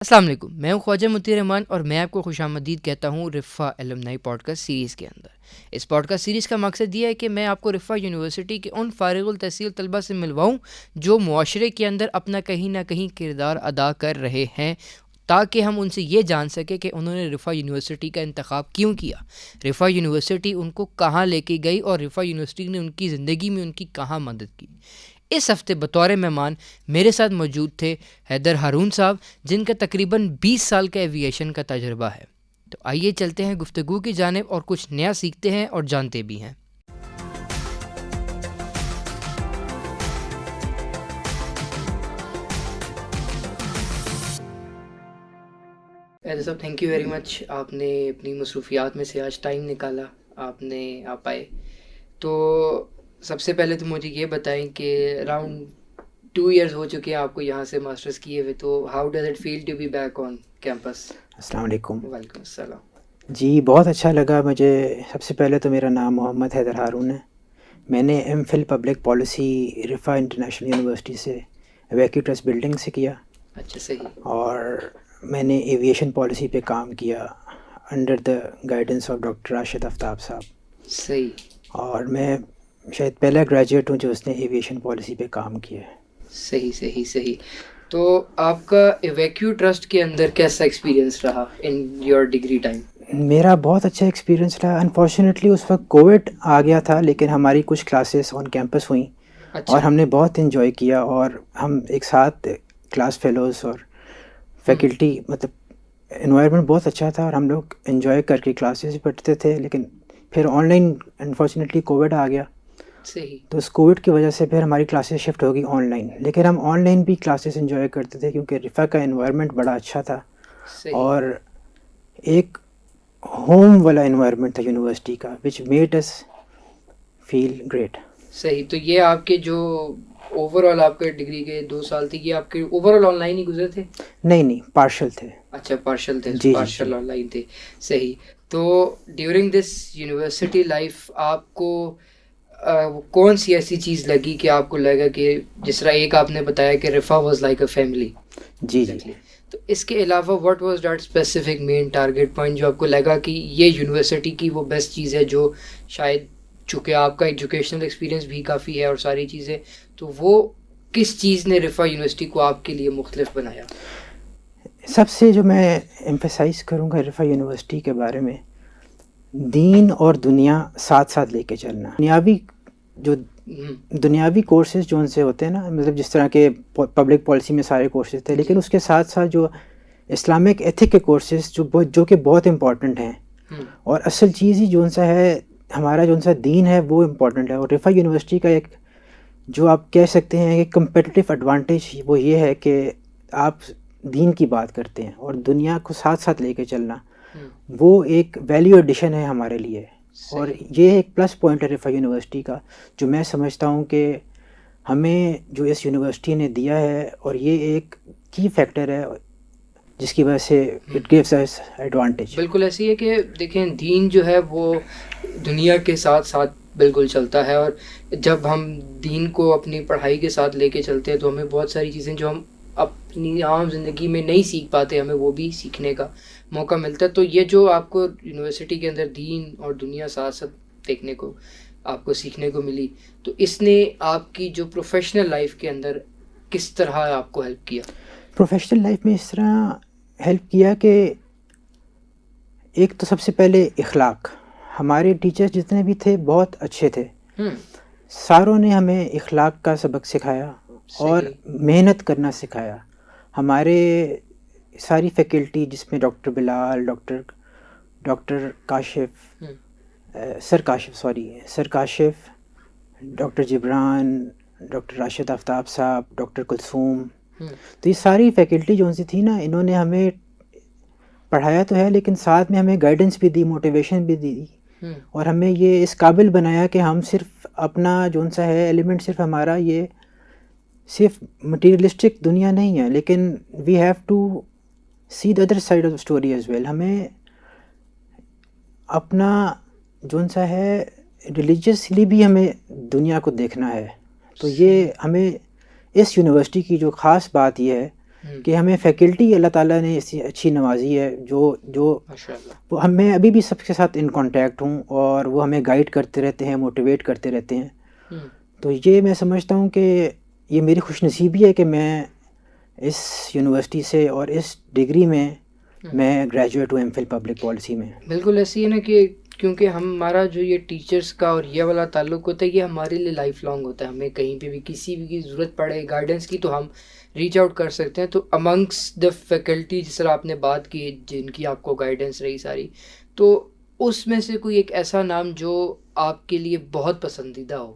السلام علیکم، میں ہوں خواجہ مطیع رحمان اور میں آپ کو خوش آمدید کہتا ہوں رفا الومنائی پوڈ کاسٹ سیریز کے اندر۔ اس پوڈ کاسٹ سیریز کا مقصد یہ ہے کہ میں آپ کو رفا یونیورسٹی کے ان فارغ التحصیل طلباء سے ملواؤں جو معاشرے کے اندر اپنا کہیں نہ کہیں کردار ادا کر رہے ہیں، تاکہ ہم ان سے یہ جان سکیں کہ انہوں نے رفا یونیورسٹی کا انتخاب کیوں کیا، رفا یونیورسٹی ان کو کہاں لے کے گئی اور رفا یونیورسٹی نے ان کی زندگی میں ان کی کہاں مدد کی۔ اس ہفتے بطور مہمان میرے ساتھ موجود تھے حیدر ہارون صاحب، جن کا تقریباً 20 سال کا ایوییشن کا تجربہ ہے۔ تو آئیے چلتے ہیں گفتگو کی جانب اور کچھ نیا سیکھتے ہیں اور جانتے بھی ہیں۔ حیدر صاحب، تھینک یو ویری مچ، آپ نے اپنی مصروفیات میں سے آج ٹائم نکالا، آپ آئے۔ تو سب سے پہلے تو مجھے یہ بتائیں کہ اراؤنڈ 2 ایئرز ہو چکے ہیں آپ کو یہاں سے ماسٹرز کیے ہوئے، تو how does it feel to be back on campus? السلام علیکم۔ وعلیکم السلام۔ جی بہت اچھا لگا مجھے۔ سب سے پہلے تو میرا نام محمد حیدر ہارون ہے۔ میں نے M phil public policy Riphah International University سے ویکیو ٹرسٹ بلڈنگ سے کیا، اچھا، صحیح۔ اور میں نے ایویشن پالیسی پہ کام کیا under the guidance of doctor Rashid Aftab صاحب، صحیح اور میں شاید پہلا گریجویٹ ہوں جو اس نے ایویشن پالیسی پہ کام کیا ہے۔ صحیح صحیح صحیح۔ تو آپ کا ویکیو ٹرسٹ کے اندر کیسا ایکسپیرینس رہا ان یور ڈگری ٹائم؟ میرا بہت اچھا ایکسپیرینس رہا۔ انفارچونیٹلی اس وقت کووڈ آ گیا تھا، لیکن ہماری کچھ کلاسز آن کیمپس ہوئیں اور ہم نے بہت انجوائے کیا، اور ہم ایک ساتھ کلاس فیلوز اور فیکلٹی، مطلب انوائرمنٹ بہت اچھا تھا اور ہم لوگ انجوائے کر کے کلاسز پڑھتے تھے۔ لیکن پھر آن لائن انفارچونیٹلی کووڈ آ گیا، صحیح۔ تو اس کووڈ کی وجہ سے پھر ہماری کلاسز شفٹ ہو گئی آن لائن، لیکن ہم آن لائن بھی کلاسز انجوائے کرتے تھے کیونکہ رفا کا انوائرمنٹ بڑا اچھا تھا اور ایک ہوم والا انوائرمنٹ تھا یونیورسٹی کا، which made us feel great. صحیح۔ تو یہ آپ کے جو اوور آل آپ کے ڈگری کے 2 سال تھے، یہ آپ کے اوور آل آن لائن ہی گزرے تھے؟ نہیں، پارشل تھے۔ اچھا، پارشل تھے، جی پارشل آن لائن تھے، صحیح۔ تو ڈیورنگ دس یونیورسٹی لائف آپ کو کون سی ایسی چیز لگی کہ آپ کو لگا کہ جس طرح ایک آپ نے بتایا کہ رفا واز لائک اے فیملی؟ جی، تو اس کے علاوہ what was that specific main target point جو آپ کو لگا کہ یہ یونیورسٹی کی وہ بیسٹ چیز ہے، جو شاید چونکہ آپ کا ایجوکیشنل ایکسپیرینس بھی کافی ہے اور ساری چیزیں، تو وہ کس چیز نے رفا یونیورسٹی کو آپ کے لیے مختلف بنایا؟ سب سے جو میں ایمفیسائز کروں گا رفا یونیورسٹی کے بارے میں، دین اور دنیا ساتھ ساتھ لے کے چلنا۔ دنیاوی کورسز جو ان سے ہوتے ہیں نا، مطلب جس طرح کے پبلک پالیسی میں سارے کورسز تھے، لیکن اس کے ساتھ ساتھ جو اسلامک ایتھک کے کورسز جو کہ بہت امپورٹنٹ ہیں، اور اصل چیز ہی جو سا ہے ہمارا جو سا دین ہے وہ امپورٹنٹ ہے۔ اور رفا یونیورسٹی کا ایک جو آپ کہہ سکتے ہیں کہ کمپیٹیٹیو ایڈوانٹیج وہ یہ ہے کہ آپ دین کی بات کرتے ہیں اور دنیا کو ساتھ ساتھ لے کے چلنا، وہ ایک ویلیو ایڈیشن ہے ہمارے لیے، اور یہ ایک پلس پوائنٹ ہے رفا یونیورسٹی کا، جو میں سمجھتا ہوں کہ ہمیں جو اس یونیورسٹی نے دیا ہے، اور یہ ایک کی فیکٹر ہے جس کی وجہ سے اٹ گیوز اس ایڈوانٹیج۔ بالکل ایسی ہے کہ دیکھیں، دین جو ہے وہ دنیا کے ساتھ ساتھ بالکل چلتا ہے، اور جب ہم دین کو اپنی پڑھائی کے ساتھ لے کے چلتے ہیں تو ہمیں بہت ساری چیزیں جو ہم اپنی عام زندگی میں نہیں سیکھ پاتے، ہمیں وہ بھی سیکھنے کا موقع ملتا ہے۔ تو یہ جو آپ کو یونیورسٹی کے اندر دین اور دنیا ساتھ ساتھ دیکھنے کو آپ کو سیکھنے کو ملی، تو اس نے آپ کی جو پروفیشنل لائف کے اندر کس طرح آپ کو ہیلپ کیا؟ پروفیشنل لائف میں اس طرح ہیلپ کیا کہ ایک تو سب سے پہلے اخلاق، ہمارے ٹیچرز جتنے بھی تھے بہت اچھے تھے، ساروں نے ہمیں اخلاق کا سبق سکھایا اور محنت کرنا سکھایا۔ ہمارے ساری فیکلٹی جس میں ڈاکٹر بلال، ڈاکٹر کاشف، سر کاشف، ڈاکٹر جبران، ڈاکٹر راشد آفتاب صاحب، ڈاکٹر کلثوم، تو یہ ساری فیکلٹی جو سی تھی نا، انہوں نے ہمیں پڑھایا تو ہے لیکن ساتھ میں ہمیں گائیڈنس بھی دی، موٹیویشن بھی دی، اور ہمیں یہ اس قابل بنایا کہ ہم صرف اپنا جو سا ہے ایلیمنٹ، صرف ہمارا یہ صرف مٹیریلسٹک دنیا نہیں ہے، لیکن we have to see the other side of the story as well. ہمیں اپنا جو سا ہے ریلیجیسلی بھی ہمیں دنیا کو دیکھنا ہے۔ تو یہ ہمیں اس یونیورسٹی کی جو خاص بات یہ ہے کہ ہمیں فیکلٹی اللہ تعالیٰ نے ایسی اچھی نوازی ہے جو وہ میں ابھی بھی سب کے ساتھ ان کانٹیکٹ ہوں اور وہ ہمیں گائیڈ کرتے رہتے ہیں، موٹیویٹ کرتے رہتے ہیں. تو یہ میں سمجھتا ہوں کہ یہ میری خوش نصیبی ہے کہ میں اس یونیورسٹی سے اور اس ڈگری میں گریجویٹ ہوں ایم فل پبلک پالیسی میں. بالکل ایسی ہے نا کہ کیونکہ ہمارا جو یہ ٹیچرس کا اور یہ والا تعلق ہوتا ہے یہ ہمارے لیے لائف لانگ ہوتا ہے. ہمیں کہیں پہ بھی کسی بھی کی ضرورت پڑے گائیڈنس کی تو ہم ریچ آؤٹ کر سکتے ہیں. تو امنگس دا فیکلٹی جس طرح آپ نے بات کی جن کی آپ کو گائیڈنس رہی ساری، تو اس میں سے کوئی ایک ایسا نام جو آپ کے لیے بہت پسندیدہ ہو،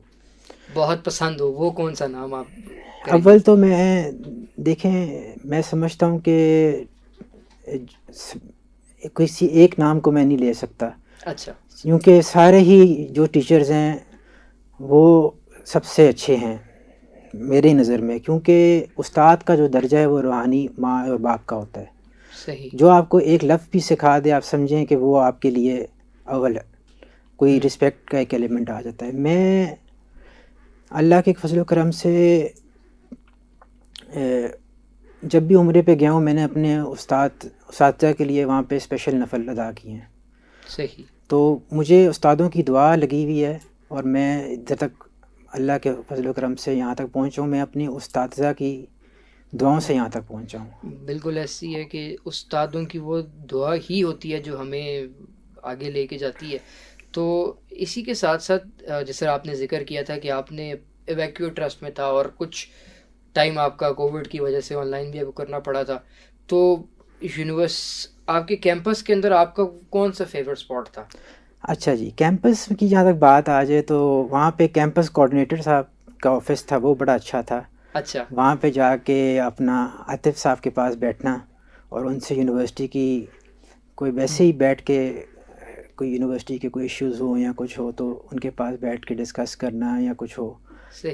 بہت پسند ہو، وہ کون سا نام آپ کریں؟ اول تو میں دیکھیں میں سمجھتا ہوں کہ کسی ایک نام کو میں نہیں لے سکتا. اچھا. کیونکہ سارے ہی جو ٹیچرز ہیں وہ سب سے اچھے ہیں میری نظر میں، کیونکہ استاد کا جو درجہ ہے وہ روحانی ماں اور باپ کا ہوتا ہے. صحیح. جو آپ کو ایک لفظ بھی سکھا دے آپ سمجھیں کہ وہ آپ کے لیے اول کوئی رسپیکٹ کا ایک ایلیمنٹ آ جاتا ہے. میں اللہ کے فضل و کرم سے جب بھی عمرے پہ گیا ہوں میں نے اپنے اساتذہ کے لیے وہاں پہ اسپیشل نفل ادا کیے ہیں. صحیح. تو مجھے استادوں کی دعا لگی ہوئی ہے اور میں ادھر تک اللہ کے فضل و کرم سے یہاں تک پہنچا ہوں، میں اپنی اساتذہ کی دعاؤں سے یہاں تک پہنچا ہوں. بالکل ایسی ہے کہ استادوں کی وہ دعا ہی ہوتی ہے جو ہمیں آگے لے کے جاتی ہے. تو اسی کے ساتھ ساتھ جس طرح آپ نے ذکر کیا تھا کہ آپ نے ایویکیو ٹرسٹ میں تھا اور کچھ ٹائم آپ کا کووڈ کی وجہ سے آن لائن بھی آپ کرنا پڑا تھا، تو آپ کے کیمپس کے اندر آپ کا کون سا فیوریٹ اسپاٹ تھا؟ اچھا جی، کیمپس کی جہاں تک بات آ جائے تو وہاں پہ کیمپس کوآرڈینیٹر صاحب کا آفس تھا، وہ بڑا اچھا تھا. اچھا. وہاں پہ جا کے اپنا عاطف صاحب کے پاس بیٹھنا اور ان سے یونیورسٹی کی کوئی ویسے ہی بیٹھ کے کوئی یونیورسٹی کے کوئی ایشوز ہوں یا کچھ ہو تو ان کے پاس بیٹھ کے ڈسکس کرنا، یا کچھ ہو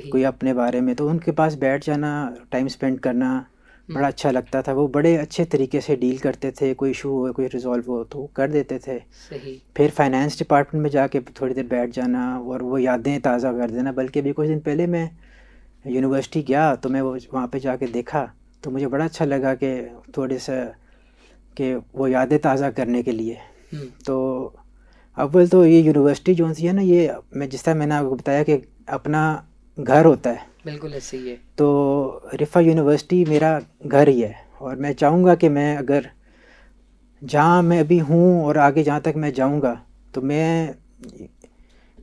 کوئی اپنے بارے میں تو ان کے پاس بیٹھ جانا، ٹائم اسپینڈ کرنا بڑا اچھا لگتا تھا. وہ بڑے اچھے طریقے سے ڈیل کرتے تھے، کوئی ایشو ہو کوئی ریزالو ہو تو کر دیتے تھے. پھر فائنانس ڈپارٹمنٹ میں جا کے تھوڑی دیر بیٹھ جانا اور وہ یادیں تازہ کر دینا. بلکہ ابھی کچھ دن پہلے میں یونیورسٹی گیا تو میں وہاں پہ جا کے دیکھا تو مجھے بڑا اچھا لگا کہ تھوڑے سا کہ وہ یادیں تازہ کرنے کے لیے. تو اول تو یہ یونیورسٹی جو سی ہے نا، یہ میں جس طرح میں نے آپ کو بتایا کہ اپنا گھر ہوتا ہے. بالکل ایسے ہی ہے. تو رفا یونیورسٹی میرا گھر ہی ہے اور میں چاہوں گا کہ میں اگر جہاں میں ابھی ہوں اور آگے جہاں تک میں جاؤں گا تو میں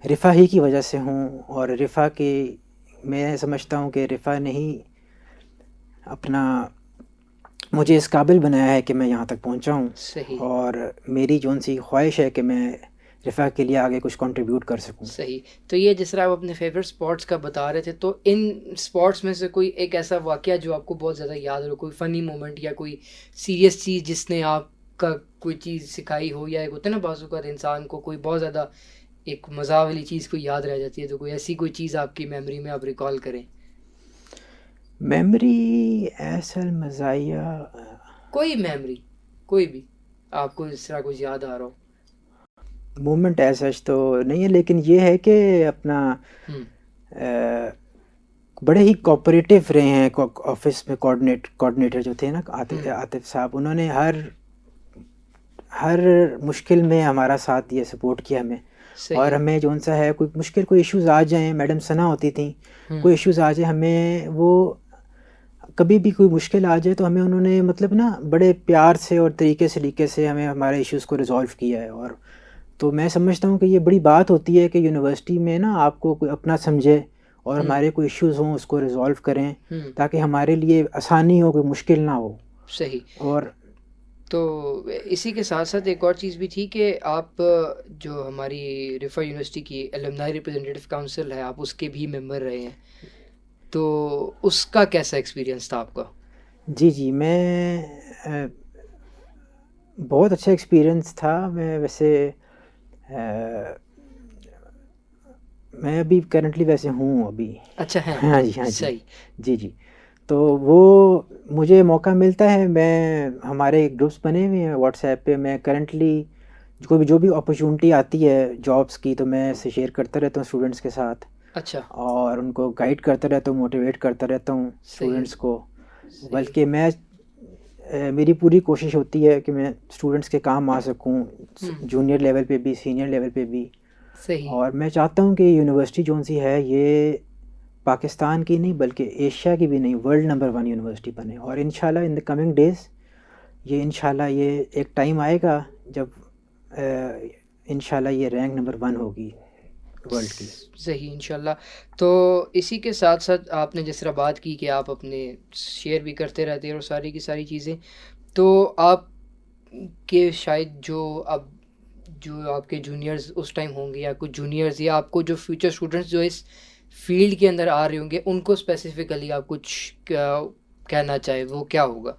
رفا ہی کی وجہ سے ہوں. اور رفا کی میں سمجھتا ہوں کہ رفا نے ہی اپنا مجھے اس قابل بنایا ہے کہ میں یہاں تک پہنچا ہوں. صحیح. اور میری جون سی خواہش ہے کہ میں رفا کے لیے آگے کچھ کنٹریبیوٹ کر سکوں. صحیح. تو یہ جس طرح آپ اپنے فیوریٹ اسپاٹس کا بتا رہے تھے، تو ان اسپاٹس میں سے کوئی ایک ایسا واقعہ جو آپ کو بہت زیادہ یاد ہو، کوئی فنی مومنٹ یا کوئی سیریس چیز جس نے آپ کا کوئی چیز سکھائی ہو، یا ایک ہوتا ہے نا بعض اوقات انسان کو کوئی بہت زیادہ ایک مزہ والی چیز کو یاد رہ جاتی ہے، تو کوئی ایسی کوئی چیز آپ کی میموری میں آپ ریکال کریں؟ میموری ایسا مزاحیہ کوئی میموری کوئی بھی آپ کو اس طرح کچھ یاد آ رہا ہو؟ مومنٹ ایسا تو نہیں ہے، لیکن یہ ہے کہ اپنا بڑے ہی کوآپریٹیو رہے ہیں آفس میں. کوآرڈینیٹر جو تھے نا عاطف صاحب، انہوں نے ہر مشکل میں ہمارا ساتھ دیا، سپورٹ کیا ہمیں. اور ہمیں جو سا ہے کوئی مشکل کوئی ایشوز آ جائیں، میڈم ثنا ہوتی تھیں، کوئی ایشوز آ جائیں ہمیں، وہ کبھی بھی کوئی مشکل آ جائے تو ہمیں انہوں نے مطلب نا بڑے پیار سے اور طریقے سے ہمیں ہمارے ایشوز کو ریزالو کیا ہے. اور تو میں سمجھتا ہوں کہ یہ بڑی بات ہوتی ہے کہ یونیورسٹی میں نا آپ کو کوئی اپنا سمجھے اور ہمارے کوئی ایشوز ہوں اس کو ریزالو کریں تاکہ ہمارے لیے آسانی ہو، کوئی مشکل نہ ہو. صحیح. اور تو اسی کے ساتھ ساتھ ایک اور چیز بھی تھی کہ آپ جو ہماری رفا یونیورسٹی کی الومنائی ریپرزینٹیو کاؤنسل ہے، آپ اس کے بھی ممبر رہے ہیں، تو اس کا کیسا ایکسپیرینس تھا آپ کا؟ جی میں بہت اچھا ایکسپیرینس تھا. میں ویسے میں ابھی کرنٹلی ویسے ہوں ابھی. اچھا ہے. ہاں جی صحیح. جی. تو وہ مجھے موقع ملتا ہے، میں ہمارے گروپس بنے ہوئے ہیں واٹس ایپ پہ، میں کرنٹلی جو بھی اپرچونٹی آتی ہے جابس کی تو میں اسے شیئر کرتا رہتا ہوں اسٹوڈنٹس کے ساتھ. اچھا. اور ان کو گائیڈ کرتا رہتا ہوں، موٹیویٹ کرتا رہتا ہوں اسٹوڈنٹس کو. بلکہ میں میری پوری کوشش ہوتی ہے کہ میں اسٹوڈنٹس کے کام آ سکوں, جونیئر لیول پہ بھی سینئر لیول پہ بھی. صحیح. اور میں چاہتا ہوں کہ یونیورسٹی جو سی ہے یہ پاکستان کی نہیں بلکہ ایشیا کی بھی نہیں, ورلڈ نمبر 1 یونیورسٹی بنے. اور انشاءاللہ ان دا کمنگ ڈیز یہ انشاءاللہ یہ ایک ٹائم آئے گا جب انشاءاللہ یہ رینک نمبر 1 ہوگی ورلڈ کی. صحیح انشاءاللہ. تو اسی کے ساتھ ساتھ آپ نے جس طرح بات کی کہ آپ اپنے شیئر بھی کرتے رہتے ہیں اور ساری کی ساری چیزیں, تو آپ کے شاید جو آپ کے جونیئرز اس ٹائم ہوں گے یا کچھ جونیئرز یا آپ کو جو فیوچر اسٹوڈنٹس جو اس فیلڈ کے اندر آ رہے ہوں گے ان کو اسپیسیفکلی آپ کچھ کہنا چاہے وہ کیا ہوگا؟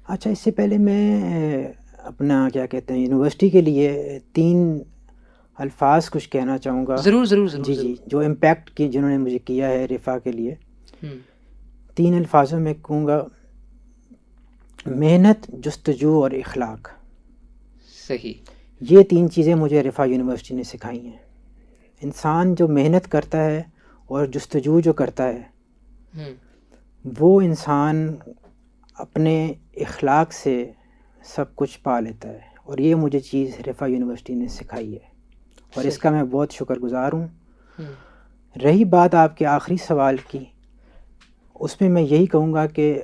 اچھا, اس سے پہلے میں اپنا کیا کہتے ہیں یونیورسٹی کے لیے 3 الفاظ کچھ کہنا چاہوں گا. ضرور ضرور ضرور. جی جو امپیکٹ کی جنہوں نے مجھے کیا ہے رفا کے لیے, 3 الفاظوں میں کہوں گا محنت, جستجو اور اخلاق. صحیح. یہ 3 چیزیں مجھے رفا یونیورسٹی نے سکھائی ہیں. انسان جو محنت کرتا ہے اور جستجو جو کرتا ہے وہ انسان اپنے اخلاق سے سب کچھ پا لیتا ہے, اور یہ مجھے چیز رفا یونیورسٹی نے سکھائی ہے اور اس کا میں بہت شکر گزار ہوں. رہی بات آپ کے آخری سوال کی, اس میں یہی کہوں گا کہ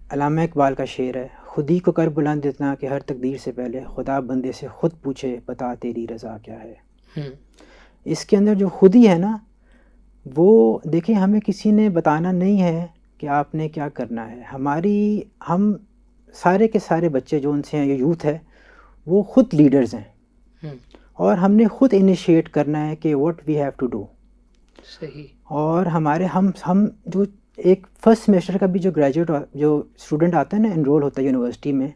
علامہ اقبال کا شعر ہے, خود ہی کو کر بلند اتنا کہ ہر تقدیر سے پہلے خدا بندے سے خود پوچھے بتا تیری رضا کیا ہے. اس کے اندر جو خودی ہے نا وہ دیکھیں ہمیں کسی نے بتانا نہیں ہے کہ آپ نے کیا کرنا ہے. ہم سارے کے سارے بچے جو ان سے ہیں, یہ یوتھ ہے, وہ خود لیڈرز ہیں اور ہم نے خود انیشیٹ کرنا ہے کہ what we have to do. صحیح. اور ہم جو ایک فرسٹ سیمیسٹر کا بھی جو گریجویٹ جو اسٹوڈنٹ آتا ہے نا, انرول ہوتا ہے یونیورسٹی میں,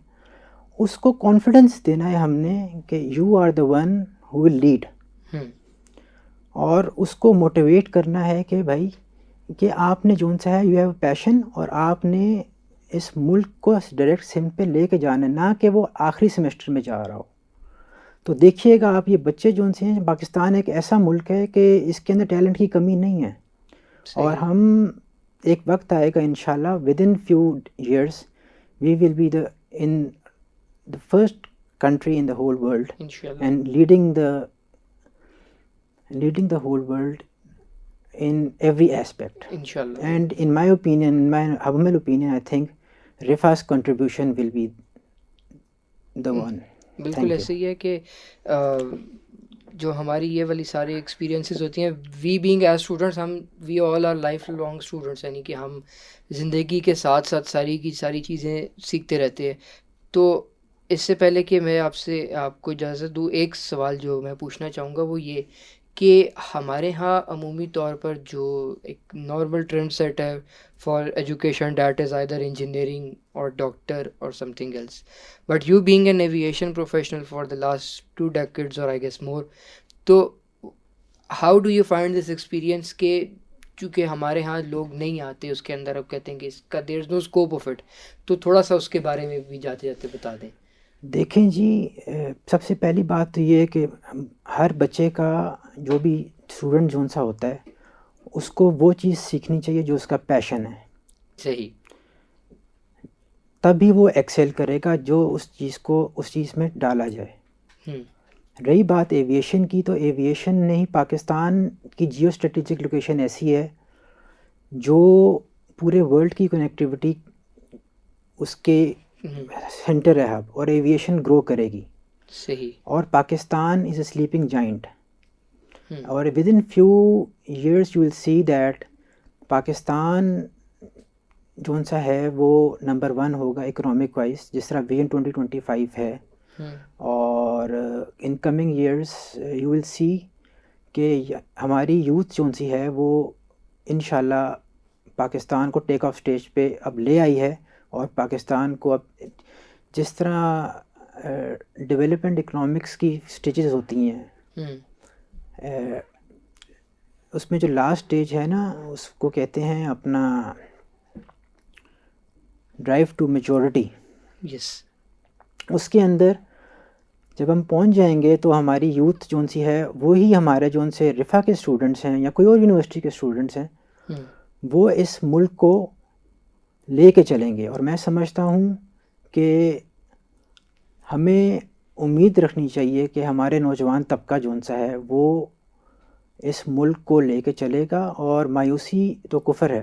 اس کو کانفیڈنس دینا ہے ہم نے کہ you are the one who will lead, اور اس کو موٹیویٹ کرنا ہے کہ بھائی کہ آپ نے جو سا ہے یو ہیو پیشن, اور آپ نے اس ملک کو ڈائریکٹ سمت پہ لے کے جانا ہے, نہ کہ وہ آخری سیمیسٹر میں جا رہا ہو. تو دیکھیے گا آپ یہ بچے جو سے ہیں, پاکستان ایک ایسا ملک ہے کہ اس کے اندر ٹیلنٹ کی کمی نہیں ہے, اور ہم ایک وقت آئے گا انشاءاللہ within few years we will be in the first country in the whole world, Inshallah. and leading the whole world in every aspect. Inshallah. And in my opinion, in my humble opinion, I think Rifa's contribution will be the one. بالکل ایسے ہی ہے کہ جو ہماری یہ والی ساری experiences ہوتی ہیں, we being as students, we all are lifelong students, یعنی کہ ہم زندگی کے ساتھ ساتھ ساری کی ساری چیزیں سیکھتے رہتے ہیں. تو اس سے پہلے کہ میں آپ کو اجازت دوں, ایک سوال جو میں پوچھنا چاہوں گا وہ یہ کہ ہمارے ہاں عمومی طور پر جو ایک نارمل ٹرینڈ سیٹ ہے for education, that is either engineering or doctor or something else, but you being an aviation professional for the last 2 decades or I guess more, تو how do you find this experience کہ چونکہ ہمارے ہاں لوگ نہیں آتے اس کے اندر, اب کہتے ہیں کہ اس کا دیر از نو اسکوپ آف اٹ, تو تھوڑا سا اس کے بارے میں بھی جاتے جاتے بتا دیں. دیکھیں جی, سب سے پہلی بات تو یہ ہے کہ ہر بچے کا جو بھی اسٹوڈنٹ جو سا ہوتا ہے اس کو وہ چیز سیکھنی چاہیے جو اس کا پیشن ہے. صحیح. تبھی وہ ایکسیل کرے گا جو اس چیز میں ڈالا جائے. رہی بات ایویشن کی, تو ایویشن نہیں, پاکستان کی جیو اسٹریٹجک لوکیشن ایسی ہے جو پورے ورلڈ کی کنیکٹیوٹی اس کے سینٹر ہے ہب, اور ایویشن گرو کرے گی. صحیح. اور پاکستان از اے سلیپنگ جائنٹ, اور with in few years you will see that Pakistan جو سا ہے وہ نمبر 1 ہوگا اکنامک وائز, جس طرح ویژن 2025 ہے. اور in coming years you will see کہ ہماری یوتھ جو سی ہے وہ انشاءاللہ پاکستان کو ٹیک آف سٹیج پہ اب لے آئی ہے, اور پاکستان کو اب جس طرح ڈیولپمنٹ اکنامکس کی سٹیجز ہوتی ہیں, اس میں جو لاسٹ سٹیج ہے نا اس کو کہتے ہیں اپنا ڈرائیو ٹو میچورٹی. یس. اس کے اندر جب ہم پہنچ جائیں گے تو ہماری یوتھ جو سی ہے وہی ہمارے جو سے رفا کے اسٹوڈنٹس ہیں یا کوئی اور یونیورسٹی کے اسٹوڈنٹس ہیں, وہ اس ملک کو لے کے چلیں گے. اور میں سمجھتا ہوں کہ ہمیں امید رکھنی چاہیے کہ ہمارے نوجوان طبقہ جون سا ہے وہ اس ملک کو لے کے چلے گا. اور مایوسی تو کفر ہے،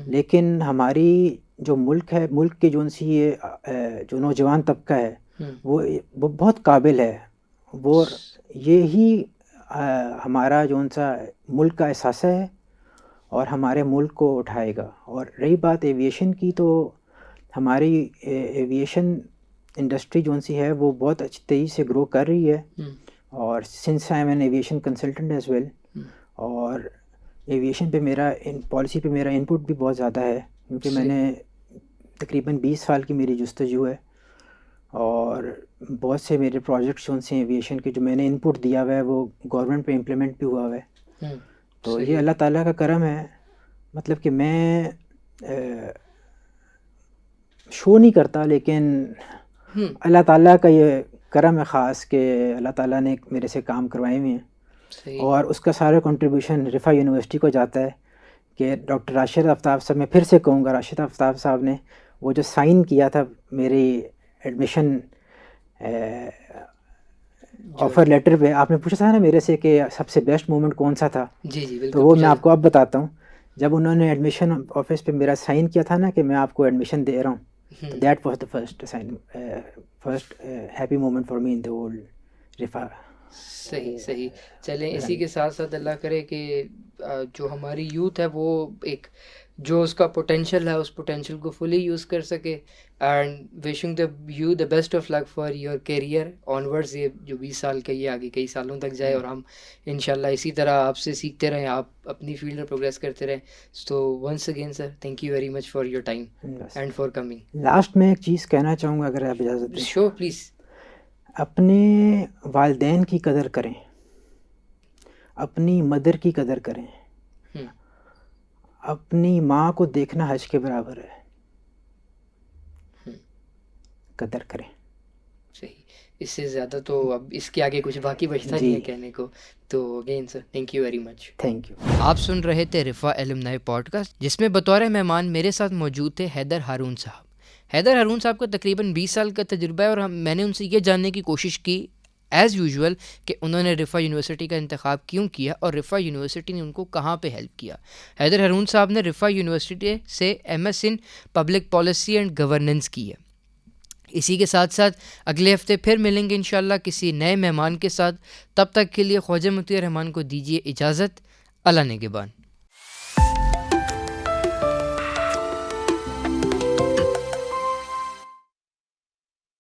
لیکن ہماری جو ملک ہے، ملک کے جون سی یہ جو نوجوان طبقہ ہے وہ بہت قابل ہے. وہ یہی ہمارا جون سا ملک کا احساسہ ہے اور ہمارے ملک کو اٹھائے گا. اور رہی بات ایویشن کی، تو ہماری ایویشن انڈسٹری جون سی ہے وہ بہت اچھی تیزی سے گرو کر رہی ہے. اور since I am an aviation consultant as well, اور ایویشن پہ میرا پالیسی پہ میرا انپٹ بھی بہت زیادہ ہے، کیونکہ میں نے تقریباً 20 سال کی میری جستجو ہے، اور بہت سے میرے پروجیکٹس جو سے ایویشن کے جو میں نے انپٹ دیا ہوا ہے وہ گورنمنٹ پہ امپلیمنٹ بھی ہوا ہوا ہے. تو یہ اللہ تعالیٰ کا کرم ہے. مطلب کہ میں شو نہیں کرتا، لیکن اللہ تعالیٰ کا یہ کرم ہے خاص کہ اللہ تعالیٰ نے میرے سے کام کروائے ہوئے ہیں، اور اس کا سارا کنٹریبیوشن رفا یونیورسٹی کو جاتا ہے. کہ ڈاکٹر راشد آفتاب صاحب، میں پھر سے کہوں گا، راشد آفتاب صاحب نے وہ جو سائن کیا تھا میری ایڈمیشن آفر لیٹر پہ، آپ نے پوچھا تھا نا میرے سے کہ سب سے بیسٹ مومنٹ کون سا تھا، تو وہ میں آپ کو اب بتاتا ہوں. جب انہوں نے ایڈمیشن آفس پہ میرا سائن کیا تھا نا کہ میں آپ کو ایڈمیشن دے رہا ہوں، that was the first happy moment for me in the whole Riphah. صحیح. چلیں اسی کے ساتھ ساتھ اللہ کرے کہ جو ہماری یوتھ ہے وہ ایک جو اس کا پوٹینشیل ہے اس پوٹینشیل کو فلی یوز کر سکے. And wishing you the best of luck for your career onwards. یہ جو 20 سال کا یہ آگے کئی سالوں تک جائے، اور ہم انشاءاللہ اسی طرح آپ سے سیکھتے رہیں، آپ اپنی فیلڈ میں پروگریس کرتے رہیں. تو once again sir, thank you very much for your time and for coming. Last میں ایک چیز کہنا چاہوں گا اگر آپ اجازت دیں. شور پلیز. اپنے والدین کی قدر کریں، اپنی مدر کی قدر کریں. اپنی ماں کو دیکھنا حج کے برابر ہے، قدر کریں. صحیح. اس سے زیادہ تو اب اس کے آگے کچھ باقی بچتا نہیں ہے کہنے کو. تو again sir thank you very much. Thank you. آپ سن رہے تھے رفا الومنائی پوڈ کاسٹ، جس میں بطور مہمان میرے ساتھ موجود تھے حیدر ہارون صاحب. حیدر ہارون صاحب کا تقریباً 20 سال کا تجربہ ہے، اور میں نے ان سے یہ جاننے کی کوشش کی ایز یوزول کہ انہوں نے رفا یونیورسٹی کا انتخاب کیوں کیا اور رفا یونیورسٹی نے ان کو کہاں پہ ہیلپ کیا. حیدر ہارون صاحب نے رفا یونیورسٹی سے MS in public policy and governance کی ہے. اسی کے ساتھ ساتھ اگلے ہفتے پھر ملیں گے انشاءاللہ کسی نئے مہمان کے ساتھ. تب تک کے لیے خواجہ مطیع الرحمان کو دیجیے اجازت. اللہ نگہبان.